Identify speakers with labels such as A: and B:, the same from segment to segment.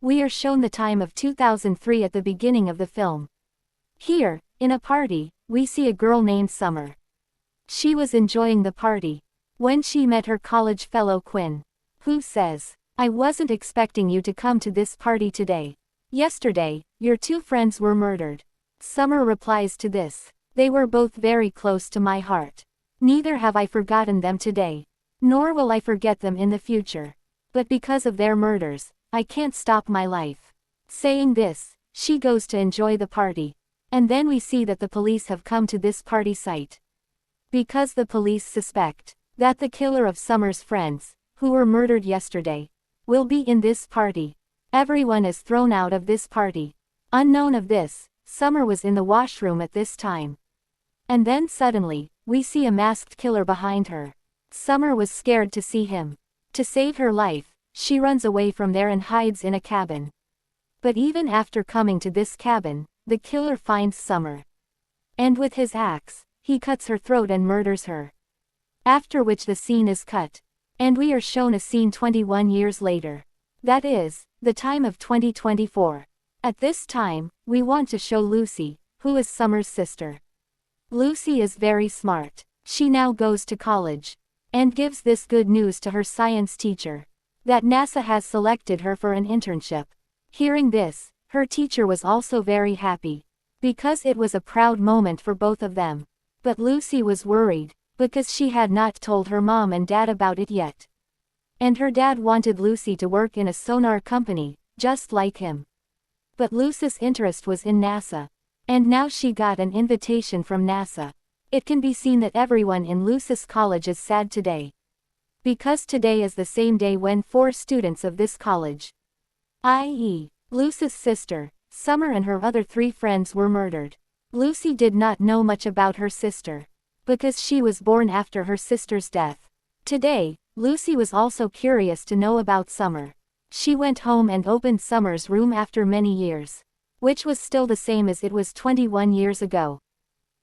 A: We are shown the time of 2003 at the beginning of the film. Here, in a party, we see a girl named Summer. She was enjoying the party when she met her college fellow Quinn, who says, "I wasn't expecting you to come to this party today. Yesterday, your two friends were murdered." Summer replies to this, "They were both very close to my heart. Neither have I forgotten them today, nor will I forget them in the future. But because of their murders, I can't stop my life." Saying this, she goes to enjoy the party. And then we see that the police have come to this party site. Because the police suspect that the killer of Summer's friends, who were murdered yesterday, will be in this party. Everyone is thrown out of this party. Unknown of this, Summer was in the washroom at this time. And then suddenly, we see a masked killer behind her. Summer was scared to see him. To save her life, she runs away from there and hides in a cabin. But even after coming to this cabin, the killer finds Summer. And with his axe, he cuts her throat and murders her. After which the scene is cut. And we are shown a scene 21 years later. That is, the time of 2024. At this time, we want to show Lucy, who is Summer's sister. Lucy is very smart. She now goes to college. And gives this good news to her science teacher. That NASA has selected her for an internship. Hearing this, her teacher was also very happy. Because it was a proud moment for both of them. But Lucy was worried, because she had not told her mom and dad about it yet. And her dad wanted Lucy to work in a sonar company, just like him. But Lucy's interest was in NASA. And now she got an invitation from NASA. It can be seen that everyone in Lucy's college is sad today. Because today is the same day when 4 students of this college, i.e., Lucy's sister, Summer and her other 3 friends were murdered. Lucy did not know much about her sister, because she was born after her sister's death. Today, Lucy was also curious to know about Summer. She went home and opened Summer's room after many years, which was still the same as it was 21 years ago.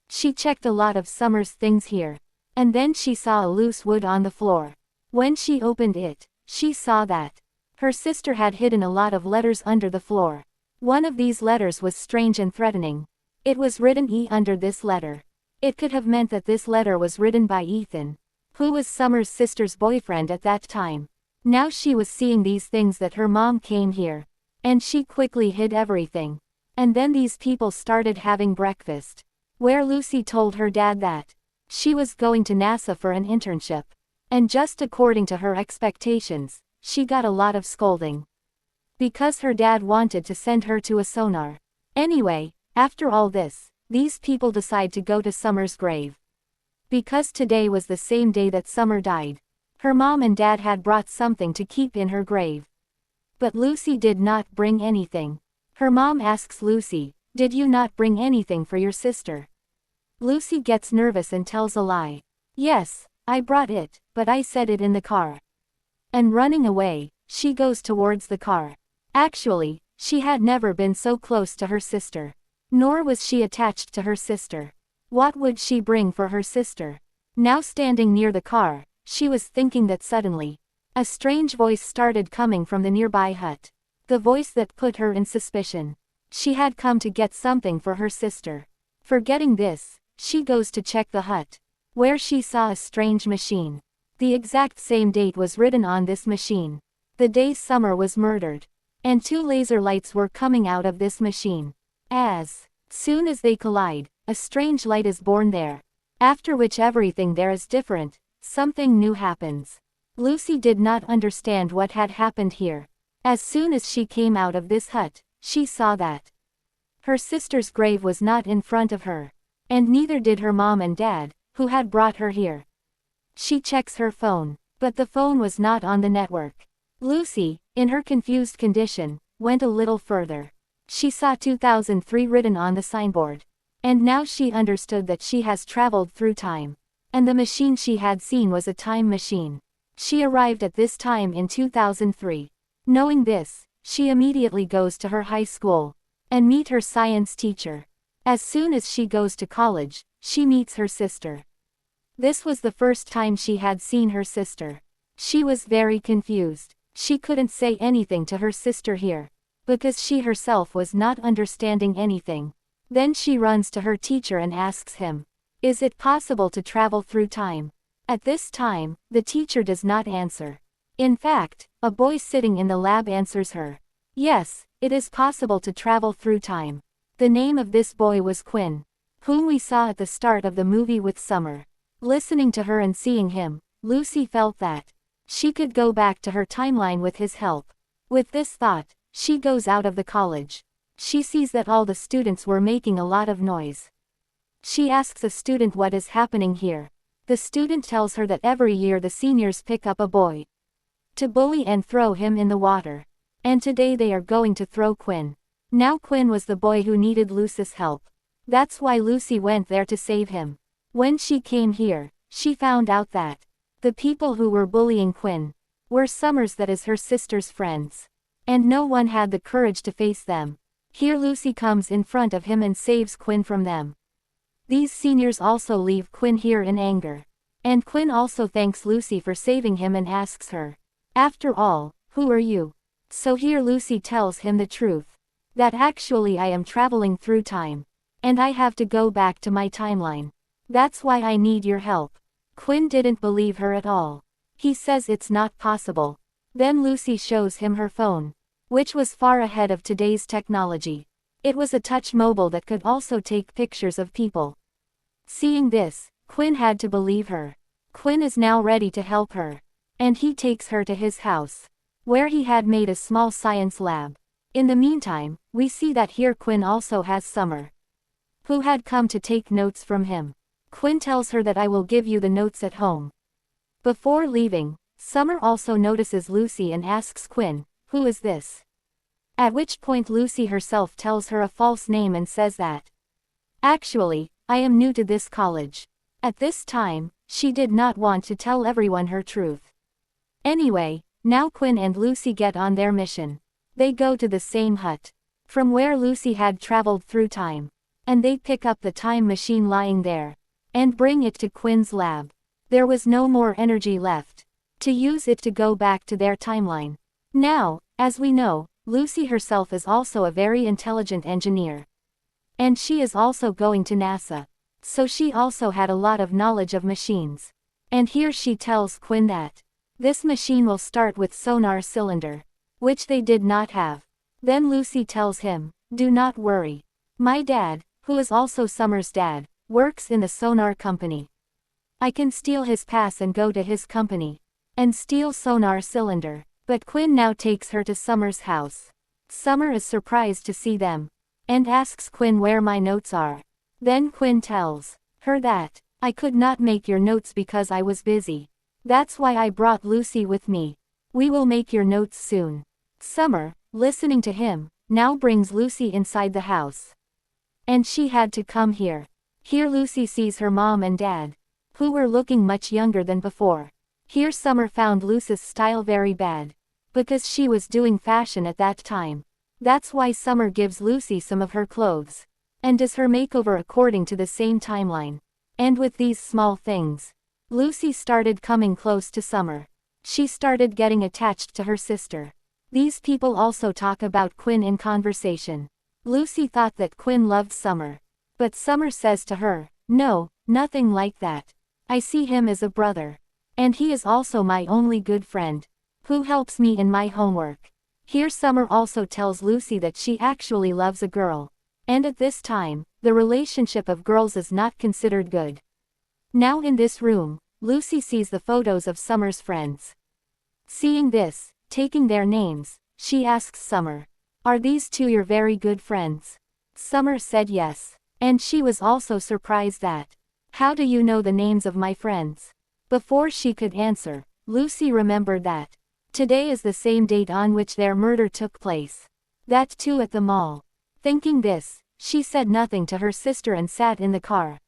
A: She checked a lot of Summer's things here, and then she saw a loose wood on the floor. When she opened it, she saw that her sister had hidden a lot of letters under the floor. One of these letters was strange and threatening. It was written E under this letter. It could have meant that this letter was written by Ethan, who was Summer's sister's boyfriend at that time. Now she was seeing these things that her mom came here, and she quickly hid everything. And then these people started having breakfast, where Lucy told her dad that she was going to NASA for an internship. And just according to her expectations, she got a lot of scolding. Because her dad wanted to send her to a sonar. Anyway, after all this, these people decide to go to Summer's grave. Because today was the same day that Summer died. Her mom and dad had brought something to keep in her grave. But Lucy did not bring anything. Her mom asks Lucy, "Did you not bring anything for your sister?" Lucy gets nervous and tells a lie. "Yes, I brought it, but I said it in the car." And running away, she goes towards the car. Actually, she had never been so close to her sister. Nor was she attached to her sister. What would she bring for her sister? Now standing near the car, she was thinking that suddenly, a strange voice started coming from the nearby hut. The voice that put her in suspicion. She had come to get something for her sister. Forgetting this, she goes to check the hut, where she saw a strange machine. The exact same date was written on this machine. The day Summer was murdered. And 2 laser lights were coming out of this machine. As soon as they collide, a strange light is born there. After which everything there is different. Something new happens. Lucy did not understand what had happened here. As soon as she came out of this hut, she saw that her sister's grave was not in front of her. And neither did her mom and dad, who had brought her here. She checks her phone, but the phone was not on the network. Lucy, in her confused condition, went a little further. She saw 2003 written on the signboard. And now she understood that she has traveled through time. And the machine she had seen was a time machine. She arrived at this time in 2003. Knowing this, she immediately goes to her high school and meet her science teacher. As soon as she goes to college, she meets her sister. This was the first time she had seen her sister. She was very confused. She couldn't say anything to her sister here. because she herself was not understanding anything. Then she runs to her teacher and asks him, "Is it possible to travel through time?" At this time, the teacher does not answer. In fact, a boy sitting in the lab answers her. Yes, it is possible to travel through time. The name of this boy was Quinn, whom we saw at the start of the movie with Summer. Listening to her and seeing him, Lucy felt that she could go back to her timeline with his help. With this thought, she goes out of the college. She sees that all the students were making a lot of noise. She asks a student what is happening here. The student tells her that every year the seniors pick up a boy to bully and throw him in the water. And today they are going to throw Quinn. Now Quinn was the boy who needed Lucy's help. That's why Lucy went there to save him. When she came here, she found out that the people who were bullying Quinn were Summers, that is her sister's friends. And no one had the courage to face them. Here Lucy comes in front of him and saves Quinn from them. These seniors also leave Quinn here in anger. And Quinn also thanks Lucy for saving him and asks her, "After all, who are you?" So here Lucy tells him the truth. That actually I am traveling through time. And I have to go back to my timeline. That's why I need your help. Quinn didn't believe her at all. He says it's not possible. Then Lucy shows him her phone, which was far ahead of today's technology. It was a touch mobile that could also take pictures of people. Seeing this, Quinn had to believe her. Quinn is now ready to help her. And he takes her to his house, where he had made a small science lab. In the meantime, we see that here Quinn also has Summer, who had come to take notes from him. Quinn tells her that I will give you the notes at home. Before leaving, Summer also notices Lucy and asks Quinn, "Who is this?" At which point Lucy herself tells her a false name and says that, "Actually, I am new to this college." At this time, she did not want to tell everyone her truth. Anyway, now Quinn and Lucy get on their mission. They go to the same hut, from where Lucy had traveled through time. And they pick up the time machine lying there, and bring it to Quinn's lab. There was no more energy left to use it to go back to their timeline. Now, as we know, Lucy herself is also a very intelligent engineer. And she is also going to NASA. So she also had a lot of knowledge of machines. And here she tells Quinn that this machine will start with sonar cylinder, which they did not have. Then Lucy tells him, "Do not worry. My dad, who is also Summer's dad, works in the sonar company. I can steal his pass and go to his company and steal sonar cylinder." But Quinn now takes her to Summer's house. Summer is surprised to see them and asks Quinn where my notes are. Then Quinn tells her that, "I could not make your notes because I was busy. That's why I brought Lucy with me. We will make your notes soon." Summer, listening to him, now brings Lucy inside the house. And she had to come here. Here Lucy sees her mom and dad, who were looking much younger than before. Here Summer found Lucy's style very bad, because she was doing fashion at that time. That's why Summer gives Lucy some of her clothes, and does her makeover according to the same timeline. And with these small things, Lucy started coming close to Summer. She started getting attached to her sister. These people also talk about Quinn in conversation. Lucy thought that Quinn loved Summer. But Summer says to her, "No, nothing like that. I see him as a brother. And he is also my only good friend, who helps me in my homework." Here Summer also tells Lucy that she actually loves a girl. And at this time, the relationship of girls is not considered good. Now in this room, Lucy sees the photos of Summer's friends. Seeing this, taking their names, she asks Summer, "Are these two your very good friends?" Summer said yes. And she was also surprised that, "How do you know the names of my friends?" Before she could answer, Lucy remembered that today is the same date on which their murder took place. That too at the mall. Thinking this, she said nothing to her sister and sat in the car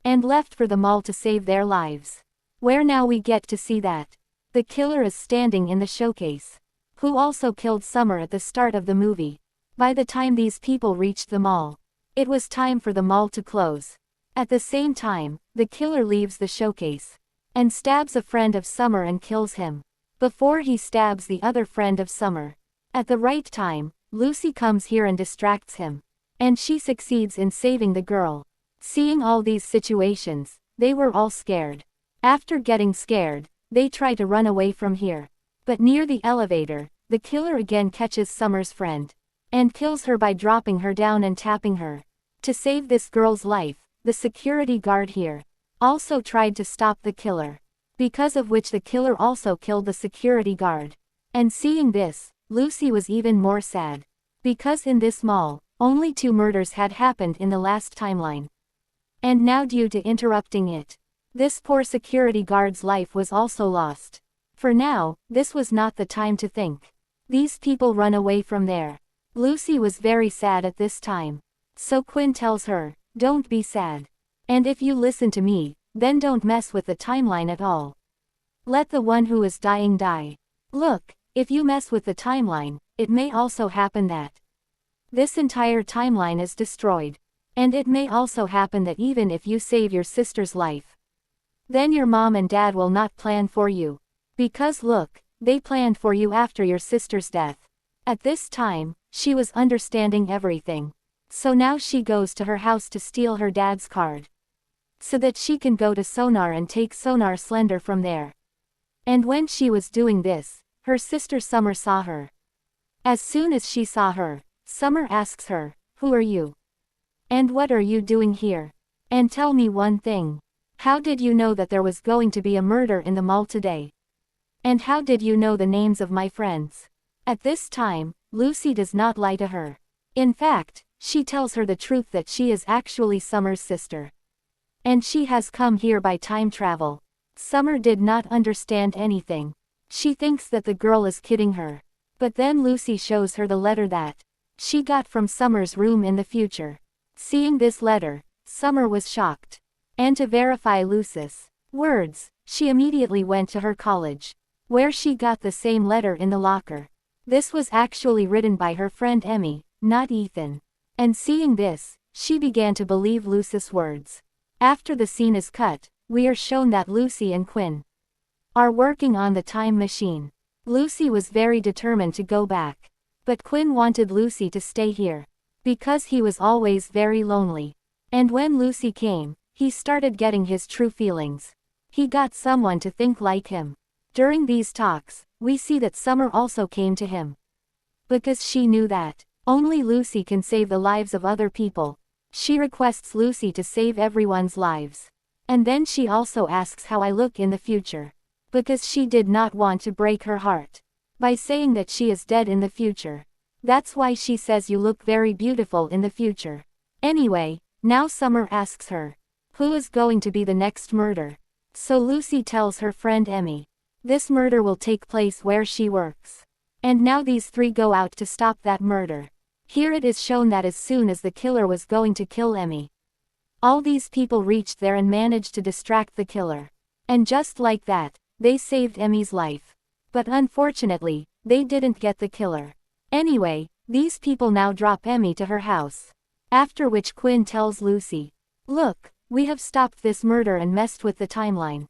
A: and left for the mall to save their lives. Where now we get to see that the killer is standing in the showcase, who also killed Summer at the start of the movie. By the time these people reached the mall, it was time for the mall to close. At the same time, the killer leaves the showcase and stabs a friend of Summer and kills him, before he stabs the other friend of Summer. At the right time, Lucy comes here and distracts him. And she succeeds in saving the girl. Seeing all these situations, they were all scared. After getting scared, they try to run away from here. But near the elevator, the killer again catches Summer's friend. And kills her by dropping her down and tapping her. To save this girl's life, the security guard here also tried to stop the killer. Because of which the killer also killed the security guard. And seeing this, Lucy was even more sad. Because in this mall, only 2 murders had happened in the last timeline. And now due to interrupting it, this poor security guard's life was also lost. For now, this was not the time to think. These people run away from there. Lucy was very sad at this time. So Quinn tells her, don't be sad. And if you listen to me, then don't mess with the timeline at all. Let the one who is dying die. Look, if you mess with the timeline, it may also happen that this entire timeline is destroyed. And it may also happen that even if you save your sister's life, then your mom and dad will not plan for you. Because look, they planned for you after your sister's death. At this time, she was understanding everything. So now she goes to her house to steal her dad's card. So that she can go to Sonar and take Sonar Slender from there. And when she was doing this, her sister Summer saw her. As soon as she saw her, Summer asks her, who are you? And what are you doing here? And tell me one thing. How did you know that there was going to be a murder in the mall today? And how did you know the names of my friends? At this time, Lucy does not lie to her. In fact, she tells her the truth that she is actually Summer's sister. And she has come here by time travel. Summer did not understand anything. She thinks that the girl is kidding her. But then Lucy shows her the letter that she got from Summer's room in the future. Seeing this letter, Summer was shocked. And to verify Lucy's words, she immediately went to her college, where she got the same letter in the locker. This was actually written by her friend Emmy, not Ethan. And seeing this, she began to believe Lucy's words. After the scene is cut, we are shown that Lucy and Quinn are working on the time machine. Lucy was very determined to go back. But Quinn wanted Lucy to stay here. Because he was always very lonely. And when Lucy came, he started getting his true feelings. He got someone to think like him. During these talks, we see that Summer also came to him. Because she knew that only Lucy can save the lives of other people. She requests Lucy to save everyone's lives. And then she also asks how I look in the future. Because she did not want to break her heart by saying that she is dead in the future. That's why she says you look very beautiful in the future. Anyway, now Summer asks her, who is going to be the next murder? So Lucy tells her friend Emmy, this murder will take place where she works. And now these 3 go out to stop that murder. Here it is shown that as soon as the killer was going to kill Emmy, all these people reached there and managed to distract the killer. And just like that, they saved Emmy's life. But unfortunately, they didn't get the killer. Anyway, these people now drop Emmy to her house. After which Quinn tells Lucy, look, we have stopped this murder and messed with the timeline.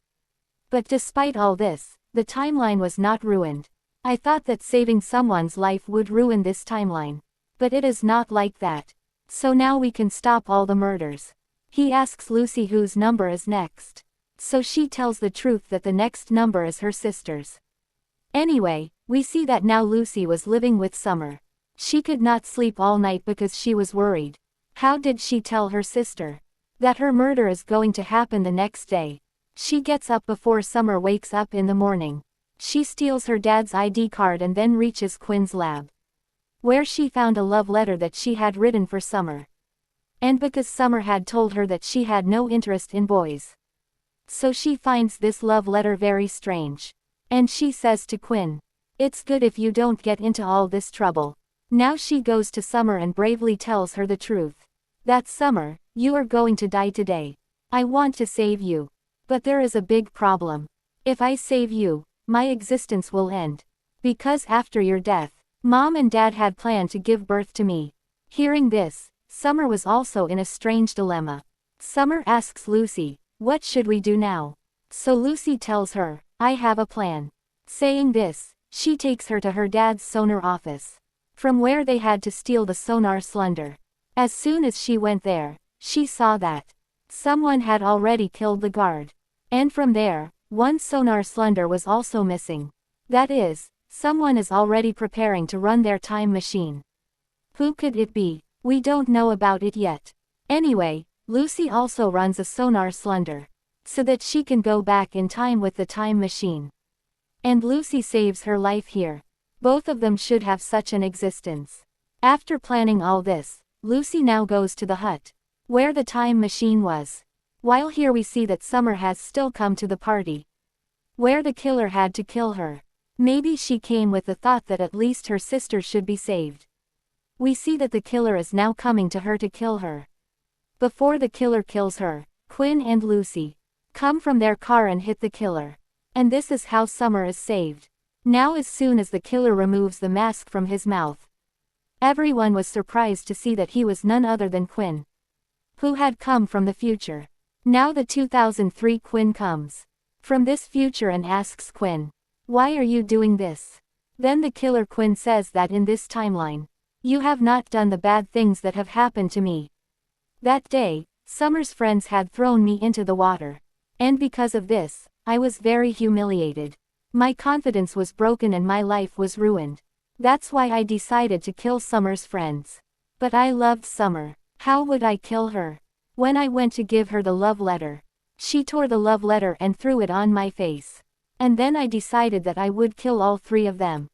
A: But despite all this, the timeline was not ruined. I thought that saving someone's life would ruin this timeline. But it is not like that. So now we can stop all the murders. He asks Lucy whose number is next. So she tells the truth that the next number is her sister's. Anyway, we see that now Lucy was living with Summer. She could not sleep all night because she was worried. How did she tell her sister that her murder is going to happen the next day? She gets up before Summer wakes up in the morning. She steals her dad's ID card and then reaches Quinn's lab, where she found a love letter that she had written for Summer. And because Summer had told her that she had no interest in boys, so she finds this love letter very strange. And she says to Quinn, it's good if you don't get into all this trouble. Now she goes to Summer and bravely tells her the truth. That Summer, you are going to die today. I want to save you. But there is a big problem. If I save you, my existence will end. Because after your death, Mom and Dad had planned to give birth to me. Hearing this, Summer was also in a strange dilemma. Summer asks Lucy, what should we do now? So Lucy tells her, I have a plan. Saying this, she takes her to her dad's Sonar office. from where they had to steal the sonar cylinder. As soon as she went there, she saw that someone had already killed the guard. And from there, one sonar cylinder was also missing. That is, someone is already preparing to run their time machine. Who could it be? We don't know about it yet. Anyway, Lucy also runs a sonar cylinder, so that she can go back in time with the time machine. And Lucy saves her life here. Both of them should have such an existence. After planning all this, Lucy now goes to the hut, where the time machine was. While here we see that Summer has still come to the party, where the killer had to kill her. Maybe she came with the thought that at least her sister should be saved. We see that the killer is now coming to her to kill her. Before the killer kills her, Quinn and Lucy come from their car and hit the killer. And this is how Summer is saved. Now as soon as the killer removes the mask from his mouth, everyone was surprised to see that he was none other than Quinn, who had come from the future. Now the 2003 Quinn comes from this future and asks Quinn, "Why are you doing this?" Then the killer Quinn says that in this timeline, "You have not done the bad things that have happened to me. That day, Summer's friends had thrown me into the water. And because of this, I was very humiliated. My confidence was broken and my life was ruined. That's why I decided to kill Summer's friends. But I loved Summer. How would I kill her? When I went to give her the love letter, she tore the love letter and threw it on my face. And then I decided that I would kill all three of them.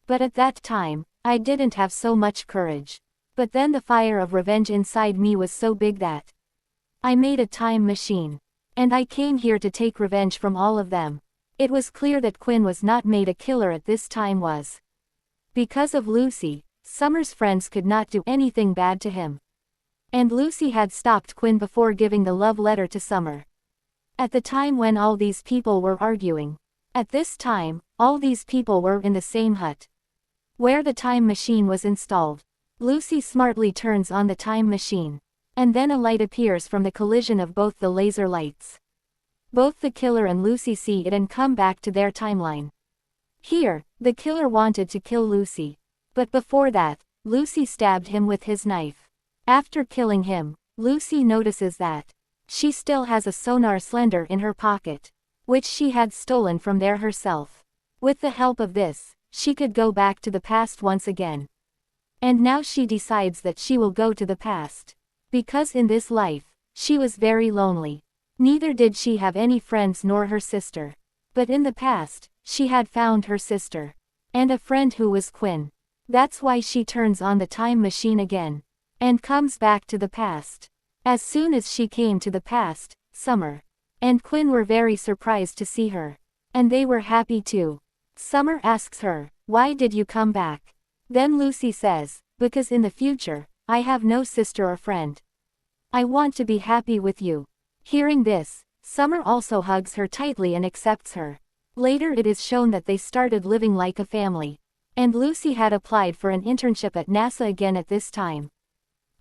A: But at that time, I didn't have so much courage. But then the fire of revenge inside me was so big that I made a time machine. And I came here to take revenge from all of them." It was clear that Quinn was not made a killer at this time was because of Lucy. Summer's friends could not do anything bad to him. And Lucy had stopped Quinn before giving the love letter to Summer. At the time when all these people were arguing. At this time, all these people were in the same hut, where the time machine was installed. Lucy smartly turns on the time machine. And then a light appears from the collision of both the laser lights. Both the killer and Lucy see it and come back to their timeline. Here, the killer wanted to kill Lucy. But before that, Lucy stabbed him with his knife. After killing him, Lucy notices that she still has a sonar cylinder in her pocket, which she had stolen from there herself. With the help of this, she could go back to the past once again. And now she decides that she will go to the past. Because in this life, she was very lonely. Neither did she have any friends nor her sister. But in the past, she had found her sister. And a friend who was Quinn. That's why she turns on the time machine again. And comes back to the past. As soon as she came to the past, Summer and Quinn were very surprised to see her. And they were happy too. Summer asks her, "Why did you come back?" Then Lucy says, "Because in the future, I have no sister or friend. I want to be happy with you." Hearing this, Summer also hugs her tightly and accepts her. Later it is shown that they started living like a family. And Lucy had applied for an internship at NASA again at this time.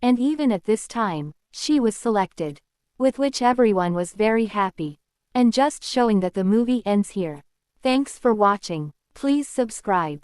A: And even at this time, she was selected. With which everyone was very happy. And just showing that the movie ends here. Thanks for watching. Please subscribe.